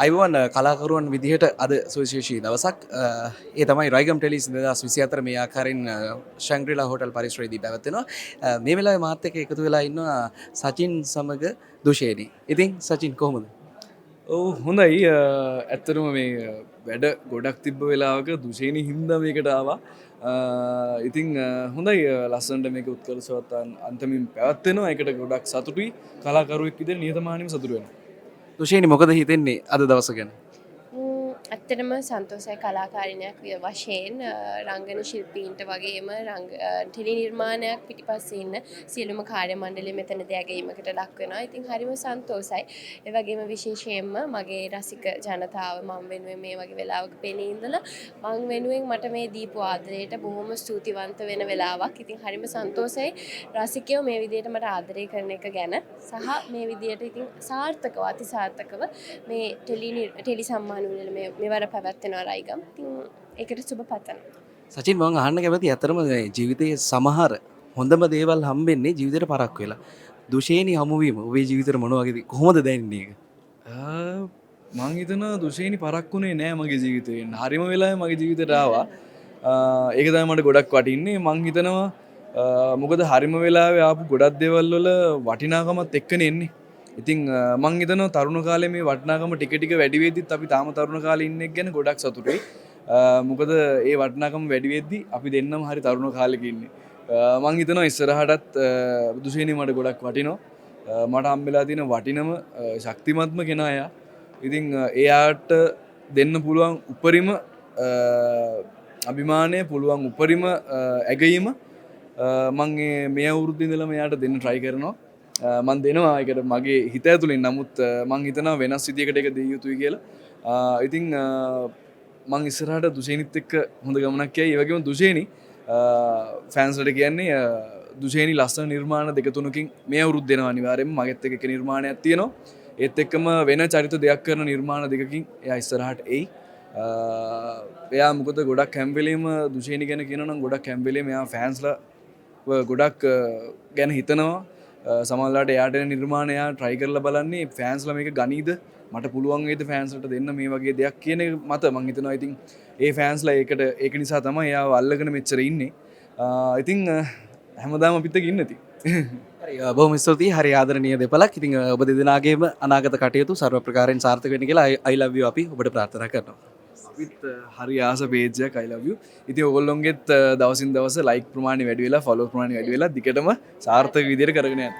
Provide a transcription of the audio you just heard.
Ivan කලාකරුවන් විදිහට අද සුවිශේෂී දවසක් ඒ තමයි රයිගම් ටෙලිස් 2024 මේ ආකාරයෙන් ශැංග්‍රීලා හෝටල් පරිසරයේදී පැවැත්වෙනවා. මේ වෙලාවේ මාත් එක්ක එකතු වෙලා ඉන්නවා සචින් සමග දුෂේනි. ඉතින් සචින් කොහොමද? ඔව් හොඳයි. ඇත්තටම මේ වැඩ ගොඩක් තිබ්බ වෙලාවක දුෂේනි හින්දා මේකට ආවා. ඉතින් හොඳයි ලස්සනට මේක උත්කර්ෂවත් අන්තිමින් පැවැත්වෙනවා. ඒකට ගොඩක් සතුටුයි. කලාකරුවෙක් විදිහට නිහතමානීව සතුටු වෙනවා. දුෂේනි මොකද හිතෙන්නේ අද දවස ගැන? ඇත්තටම සන්තෝසයි කලාකාරිණයක් වශයෙන් රංගන ශිල්පීන්ට වගේම ටෙලි නිර්මාණයක් පිටිපස්සේ ඉන්න සියලුම කාර්ය මණ්ඩලය මෙතන දෙයගැීමකට ලක් වෙනවා. ඉතින් හරිම සන්තෝසයි. ඒ වගේම විශේෂයෙන්ම මගේ රසික ජනතාව මම වෙනුවෙන් මේ වගේ වෙලාවක පෙනී ඉඳලා මම වෙනුවෙන් මට මේ දීපු ආදරයට බොහොම ස්තුතිවන්ත වෙන වෙලාවක්. ඉතින් හරිම සන්තෝසයි රසිකයෝ මේ විදිහට මට ආදරය කරන එක ගැන සහ මේ විදිහට ඉතින් සාර්ථකව අතිසාර්ථකව මේ ටෙලි සම්මාන උළෙල මෙවර පැවැත්වෙනවා රයිගම්. ඉතින් ඒකට සුබ පතනවා. සචින් මම අහන්න කැමති ඇත්තටම ජීවිතයේ සමහර හොඳම දේවල් හම්බෙන්නේ ජීවිතේට පරක් වෙලා. දුෂේනි හමුවීම ඔබේ ජීවිතේට මොන වගේද කොහොමද දැනෙන්නේ ඒක? මං හිතනවා දුෂේනි පරක්කුනේ නෑ මගේ ජීවිතේ. හරිම වෙලාවේ මගේ ජීවිතේට ආවා. ඒක තමයි මට ගොඩක් වටින්නේ. මං හිතනවා මොකද හරිම වෙලාවේ ආපු ගොඩක් දේවල් වල වටිනාකමත් එක්කනේ එන්නේ. ඉතින් මං හිතනවා තරුණ කාලේ මේ වටිනාකම ටික ටික වැඩි වෙද්දිත් අපි තාම තරුණ කාලේ ඉන්න එක ගැන ගොඩක් සතුටුයි. මොකද ඒ වටිනාකම වැඩි වෙද්දි අපි දෙන්නම හරි තරුණ කාලෙක ඉන්නේ. මං හිතනවා ඉස්සරහටත් දුෂේනි මට ගොඩක් වටිනවා. මට හම්බෙලා තියෙන වටිනම ශක්තිමත්ම කෙනා එයා. ඉතින් එයාට දෙන්න පුළුවන් උපරිම අභිමානය පුළුවන් උපරිම ඇගීම මං මේ අවුරුද්දේ ඉඳලා මෙයාට දෙන්න try කරනවා. මන් දෙනවා ඒකට මගේ හිත ඇතුලින්. නමුත් මං හිතනවා වෙනස් විදියකට ඒක දෙය යුතුයි කියලා. ඉතින් මං ඉස්සරහට දුෂේනිත් එක්ක හොඳ ගමනක් යයි. ඒ වගේම දුෂේනි ෆෑන්ස්ලට කියන්නේ දුෂේනි ලස්සන නිර්මාණ දෙක තුනකින් මේ අවුරුද්ද දෙනවා අනිවාර්යයෙන්ම. මගෙත් එක්ක එක නිර්මාණයක් තියෙනවා. ඒත් එක්කම වෙන චරිත දෙයක් කරන නිර්මාණ දෙකකින් එයා ඉස්සරහට එයි. එයා මොකද ගොඩක් හැම වෙලේම දුෂේනි ගැන කියනවා නම් ගොඩක් හැම වෙලේම එයා ෆෑන්ස්ලා ගොඩක් ගැන හිතනවා. සමහරවිට එයාට නිර්මාණය try කරලා බලන්නේ ෆෑන්ස්ලා මේක ගනීද මට පුළුවන් වේද ෆෑන්ස්ලට දෙන්න මේ වගේ දෙයක් කියන මත මං හිතනවා. ඉතින් ඒ ෆෑන්ස්ලා ඒක නිසා තමයි එයාව අල්ලගෙන මෙච්චර ඉන්නේ. ඉතින් හැමදාම අපිත් එක්ක ඉන්න ඉතින්. හරි බොහොම ස්තුතියි. හරි ආදරණීය දෙපළක්. ඉතින් ඔබ දෙදෙනාගේම අනාගත කටයුතු සර්ව ප්‍රකාරයෙන් සාර්ථක වෙන්න කියලා I love you අපි ඔබට ප්‍රාර්ථනා කරනවා. අපිත් හරි ආස පේජ් එකක් I love you. ඉතින් ඔයගොල්ලොන්ගෙත් දවසින් දවස ලයික් ප්‍රමාණය වැඩි වෙලා ෆලෝ ප්‍රමාණය වැඩි වෙලා දිගටම සාර්ථක විදියට කරගෙන යන්න.